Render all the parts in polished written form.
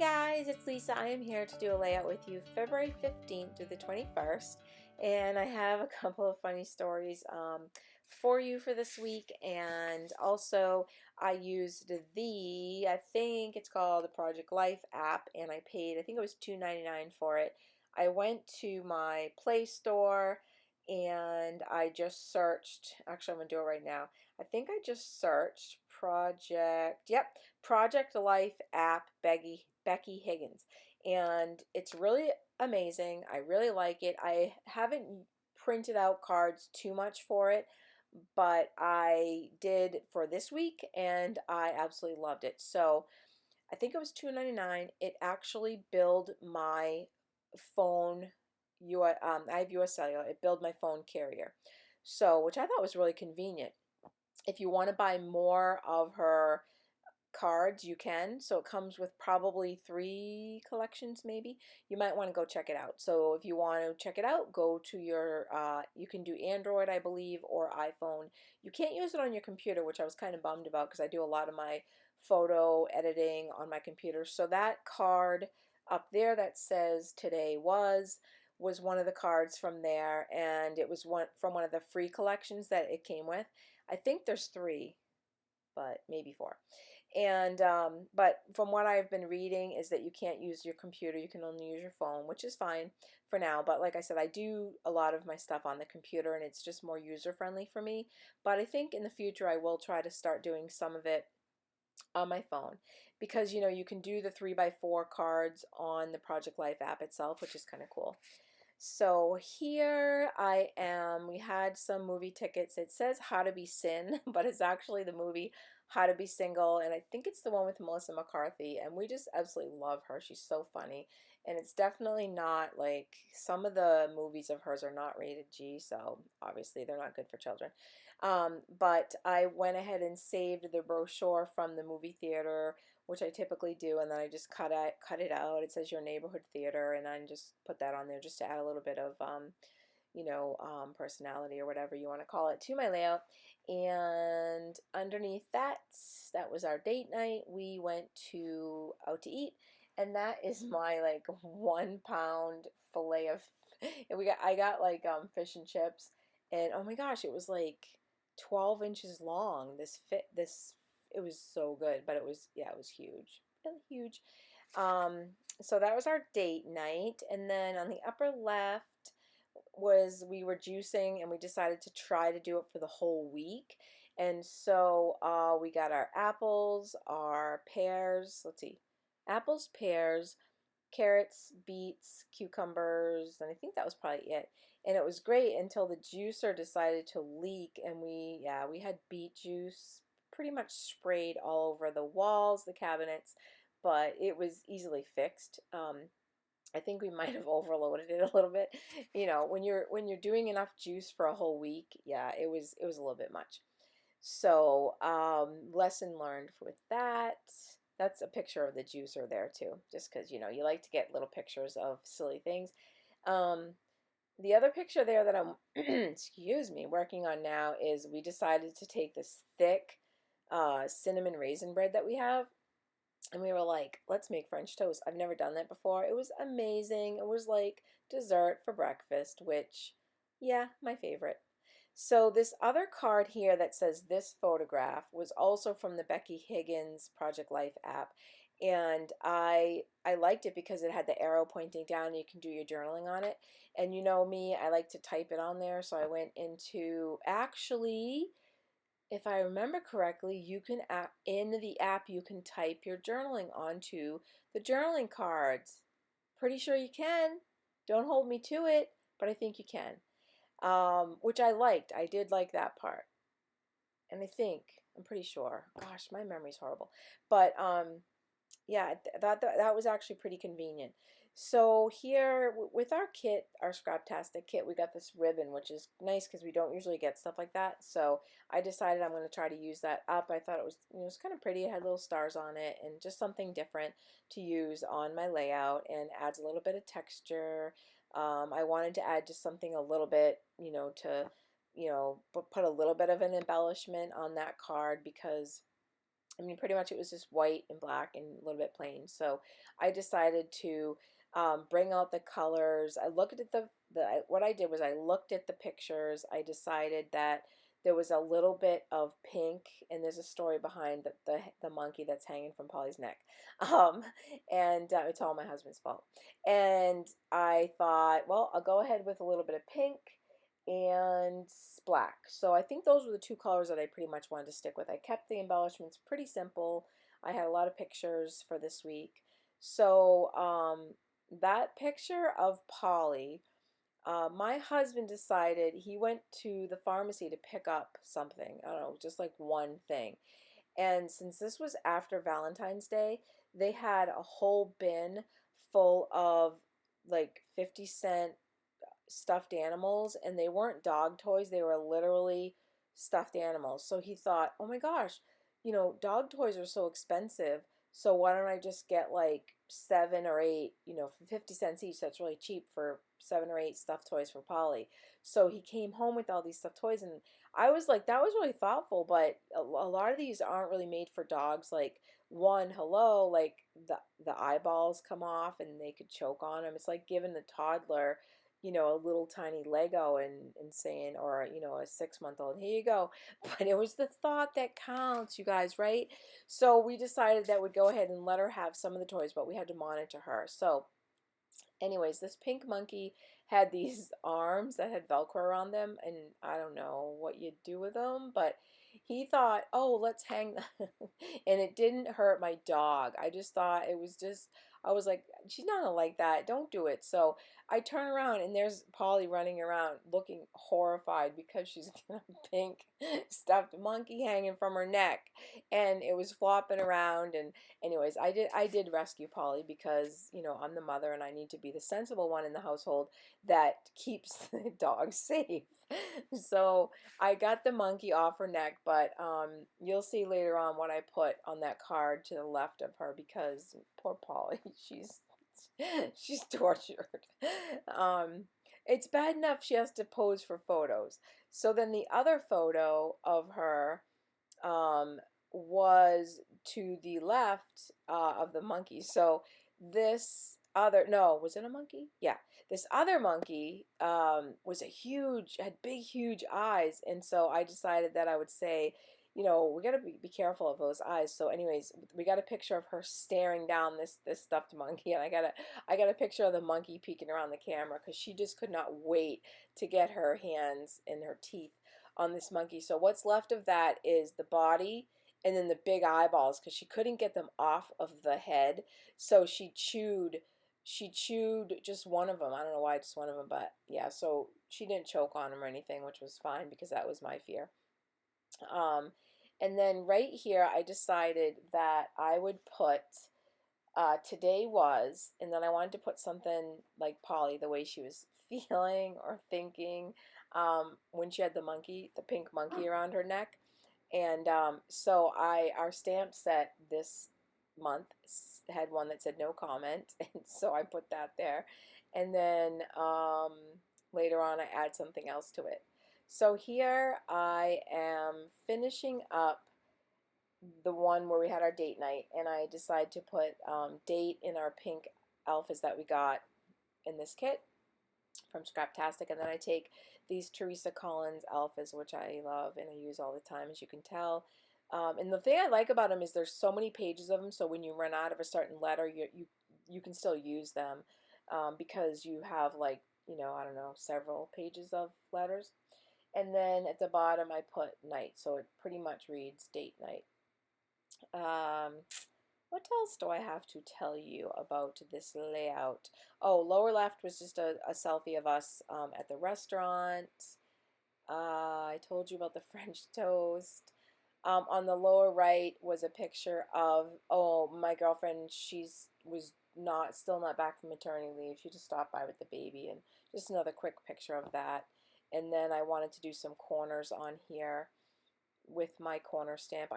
guys, it's Lisa. I am here to do a layout with you February 15th through the 21st, and I have a couple of funny stories for you for this week. And also I used I think it's called the Project Life app, and I paid, I think it was $2.99 for it. I went to my Play Store and I just searched, actually I'm going to do it right now. I think I just searched Project Life app Becky Higgins, and it's really amazing. I really like it. I haven't printed out cards too much for it, but I did for this week and I absolutely loved it. So I think it was $2.99. It actually billed my phone. I have US Cellular. It billed my phone carrier, so which I thought was really convenient. If you want to buy more of her cards, you can. So it comes with probably 3 collections, maybe. You might want to go check it out. So if you want to check it out, go to your, you can do Android, I believe, or iPhone. You can't use it on your computer, which I was kind of bummed about because I do a lot of my photo editing on my computer. So that card up there that says today was one of the cards from there, and it was from one of the free collections that it came with. I think there's 3, but maybe 4. And but from what I've been reading is that you can't use your computer, you can only use your phone, which is fine for now. But like I said, I do a lot of my stuff on the computer and it's just more user friendly for me. But I think in the future I will try to start doing some of it on my phone, because you know you can do the 3x4 cards on the Project Life app itself, which is kind of cool. So here I am. We had some movie tickets. It says How to Be Sin, but it's actually the movie How to Be Single, and I think it's the one with Melissa McCarthy, and we just absolutely love her. She's so funny, and it's definitely not like some of the movies of hers are not rated G, so obviously they're not good for children. But I went ahead and saved the brochure from the movie theater, which I typically do, and then I just cut it out. It says your neighborhood theater, and I just put that on there just to add a little bit of personality or whatever you want to call it to my layout. And underneath that was our date night. We went out to eat, and that is my like 1 pound fillet of and I got like fish and chips, and oh my gosh, it was like 12 inches long. It was so good, but it was, yeah, it was huge, really huge. So that was our date night, and then on the upper left was we were juicing, and we decided to try to do it for the whole week. And so we got our apples, our pears, let's see, apples, pears, carrots, beets, cucumbers, and I think that was probably it. And it was great until the juicer decided to leak, and we had beet juice pretty much sprayed all over the walls, the cabinets, but it was easily fixed. I think we might have overloaded it a little bit. You know, when you're doing enough juice for a whole week, yeah, it was a little bit much. So lesson learned with that. That's a picture of the juicer there too, just because you know you like to get little pictures of silly things. Um, the other picture there that I'm excuse me, working on now is we decided to take this thick cinnamon raisin bread that we have, and we were like, let's make French toast. I've never done that before. It was amazing. It was like dessert for breakfast, which, yeah, my favorite. So this other card here that says this photograph was also from the Becky Higgins Project Life app. And I liked it because it had the arrow pointing down and you can do your journaling on it. And you know me, I like to type it on there. So I went into, actually, if I remember correctly, you can in the app you can type your journaling onto the journaling cards. Pretty sure you can. Don't hold me to it, but I think you can. Which I liked. I did like that part. And I'm pretty sure. Gosh, my memory's horrible. But yeah, that was actually pretty convenient. So here with our kit, our Scraptastic kit, we got this ribbon, which is nice because we don't usually get stuff like that. So I decided I'm going to try to use that up. I thought it was, it was kind of pretty. It had little stars on it and just something different to use on my layout, and adds a little bit of texture. I wanted to add just something a little bit, to put a little bit of an embellishment on that card, because I mean, pretty much it was just white and black and a little bit plain. So I decided to bring out the colors. I looked at what I did was I looked at the pictures. I decided that there was a little bit of pink, and there's a story behind the monkey that's hanging from Polly's neck. Um, and it's all my husband's fault. And I thought, well, I'll go ahead with a little bit of pink and black. So I think those were the two colors that I pretty much wanted to stick with. I kept the embellishments pretty simple. I had a lot of pictures for this week. So that picture of Polly, my husband decided he went to the pharmacy to pick up something. I don't know, just like one thing. And since this was after Valentine's Day, they had a whole bin full of like 50-cent stuffed animals, and they weren't dog toys, they were literally stuffed animals. So he thought, oh my gosh, dog toys are so expensive, so why don't I just get like 7 or 8, for 50 cents each. That's really cheap for 7 or 8 stuffed toys for Polly. So he came home with all these stuffed toys, and I was like, that was really thoughtful, but a lot of these aren't really made for dogs. Like, one, hello, like the eyeballs come off and they could choke on them. It's like giving a toddler a little tiny Lego and saying, or, a 6-month-old, here you go. But it was the thought that counts, you guys, right? So we decided that we'd go ahead and let her have some of the toys, but we had to monitor her. So anyways, this pink monkey had these arms that had Velcro around them, and I don't know what you'd do with them, but he thought, oh, let's hang them. And it didn't hurt my dog. I just thought it was just, I was like, she's not gonna like that. Don't do it. So I turn around and there's Polly running around looking horrified because she's got a pink stuffed monkey hanging from her neck, and it was flopping around. And anyways, I did rescue Polly because I'm the mother and I need to be the sensible one in the household that keeps the dog safe. So I got the monkey off her neck, but you'll see later on what I put on that card to the left of her, because poor Polly, she's tortured. Um, it's bad enough she has to pose for photos. So then the other photo of her um, was to the left of the monkey. So this other, no, was it a monkey? Yeah. This other monkey was had big, huge eyes. And so I decided that I would say, we got to be careful of those eyes. So anyways, we got a picture of her staring down this stuffed monkey. And I got a picture of the monkey peeking around the camera because she just could not wait to get her hands and her teeth on this monkey. So what's left of that is the body and then the big eyeballs, because she couldn't get them off of the head. So she chewed just one of them. I don't know why just one of them, but yeah, so she didn't choke on them or anything, which was fine because that was my fear. And then right here, I decided that I would put today was, and then I wanted to put something like Polly, the way she was feeling or thinking when she had the pink monkey around her neck. And so our stamp set this month had one that said no comment, and so I put that there. And then later on I add something else to it. So here I am finishing up the one where we had our date night, and I decided to put date in our pink alphas that we got in this kit from Scraptastic, and then I take these Teresa Collins alphas, which I love and I use all the time, as you can tell. And the thing I like about them is there's so many pages of them, so when you run out of a certain letter, you can still use them because you have, like, I don't know, several pages of letters. And then at the bottom I put night, so it pretty much reads date night. What else do I have to tell you about this layout? Oh, lower left was just a selfie of us at the restaurant. I told you about the French toast. On the lower right was a picture of, oh, my girlfriend. Was still not back from maternity leave. She just stopped by with the baby, and just another quick picture of that. And then I wanted to do some corners on here with my corner stamp.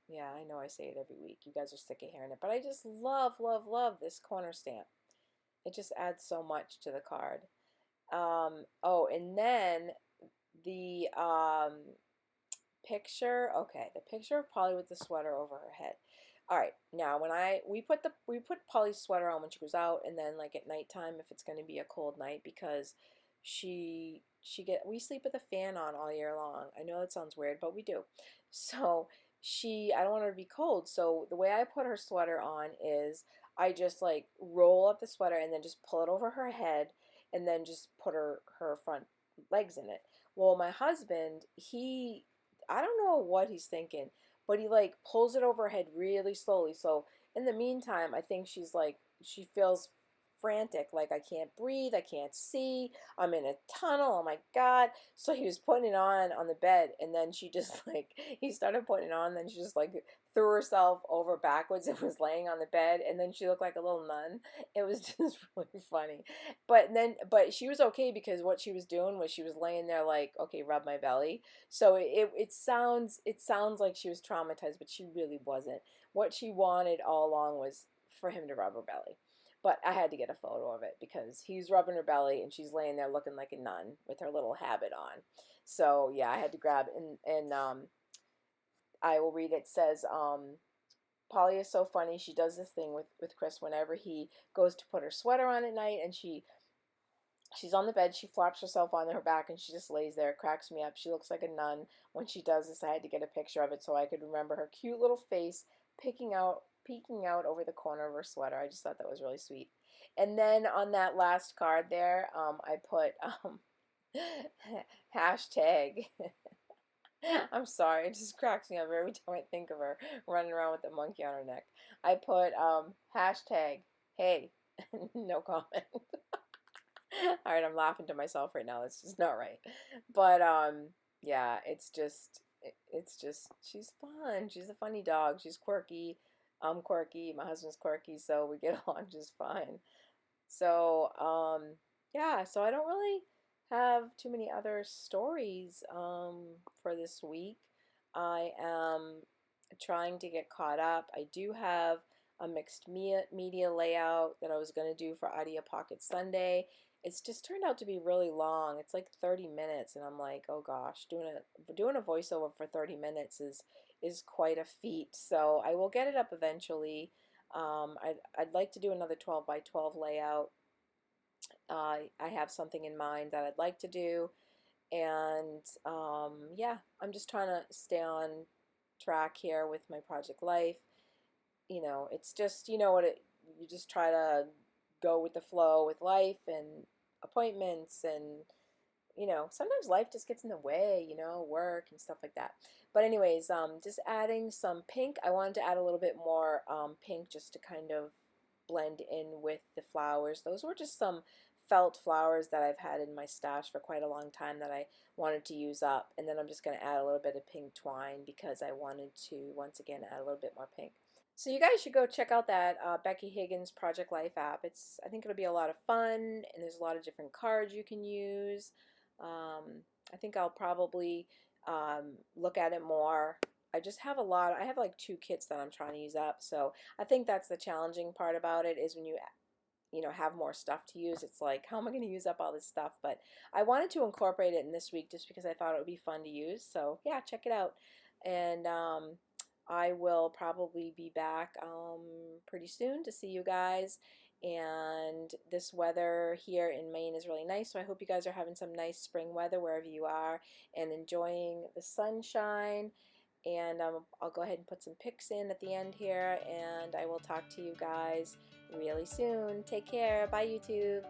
Yeah, I know I say it every week. You guys are sick of hearing it, but I just love, love, love this corner stamp. It just adds so much to the card. Oh, and then the picture, okay, the picture of Polly with the sweater over her head. All right, now when we put Polly's sweater on when she goes out, and then like at nighttime if it's going to be a cold night, because we sleep with a fan on all year long. I know that sounds weird, but we do. So I don't want her to be cold. So the way I put her sweater on is I just like roll up the sweater and then just pull it over her head, and then just put her front legs in it. Well, my husband, I don't know what he's thinking, but he like pulls it over her head really slowly. So in the meantime, I think she feels frantic, like I can't breathe, I can't see, I'm in a tunnel, oh my God. So he was putting it on the bed, and then she just like, he started putting it on, and then she just like threw herself over backwards and was laying on the bed, and then she looked like a little nun. It was just really funny. But she was okay, because what she was doing was she was laying there like, okay, rub my belly. So it sounds like she was traumatized, but she really wasn't. What she wanted all along was for him to rub her belly. But I had to get a photo of it, because he's rubbing her belly and she's laying there looking like a nun with her little habit on. So yeah, I had to grab it, and I will read it. It says, Polly is so funny. She does this thing with Chris whenever he goes to put her sweater on at night, and she's on the bed, she flops herself on her back, and she just lays there. It cracks me up. She looks like a nun when she does this. I had to get a picture of it so I could remember her cute little face peeking out over the corner of her sweater. I just thought that was really sweet. And then on that last card there, I put hashtag. I'm sorry, it just cracks me up every time I think of her running around with the monkey on her neck. I put hashtag, hey, no comment. All right, I'm laughing to myself right now. It's just not right. But yeah, it's just she's fun. She's a funny dog. She's quirky. I'm quirky. My husband's quirky, so we get along just fine. So yeah, so I don't really have too many other stories for this week. I am trying to get caught up. I do have a mixed media layout that I was going to do for Audio Pocket Sunday. It's just turned out to be really long. It's like 30 minutes, and I'm like, oh gosh, doing a voiceover for 30 minutes is quite a feat. So I will get it up eventually. I'd like to do another 12 by 12 layout. I have something in mind that I'd like to do, and yeah, I'm just trying to stay on track here with my project life. It's just, you just try to go with the flow with life and appointments, and sometimes life just gets in the way, work and stuff like that. But anyways, just adding some pink. I wanted to add a little bit more pink, just to kind of blend in with the flowers. Those were just some felt flowers that I've had in my stash for quite a long time that I wanted to use up. And then I'm just going to add a little bit of pink twine, because I wanted to, once again, add a little bit more pink. So you guys should go check out that Becky Higgins Project Life app. I think it'll be a lot of fun, and there's a lot of different cards you can use. I think I'll probably look at it more. I have like 2 kits that I'm trying to use up, so I think that's the challenging part about it, is when you have more stuff to use. It's like, how am I going to use up all this stuff? But I wanted to incorporate it in this week just because I thought it would be fun to use. So yeah, check it out. And I will probably be back pretty soon to see you guys. And this weather here in Maine is really nice, so I hope you guys are having some nice spring weather wherever you are and enjoying the sunshine. And I'll go ahead and put some pics in at the end here, and I will talk to you guys really soon. Take care. Bye, YouTube.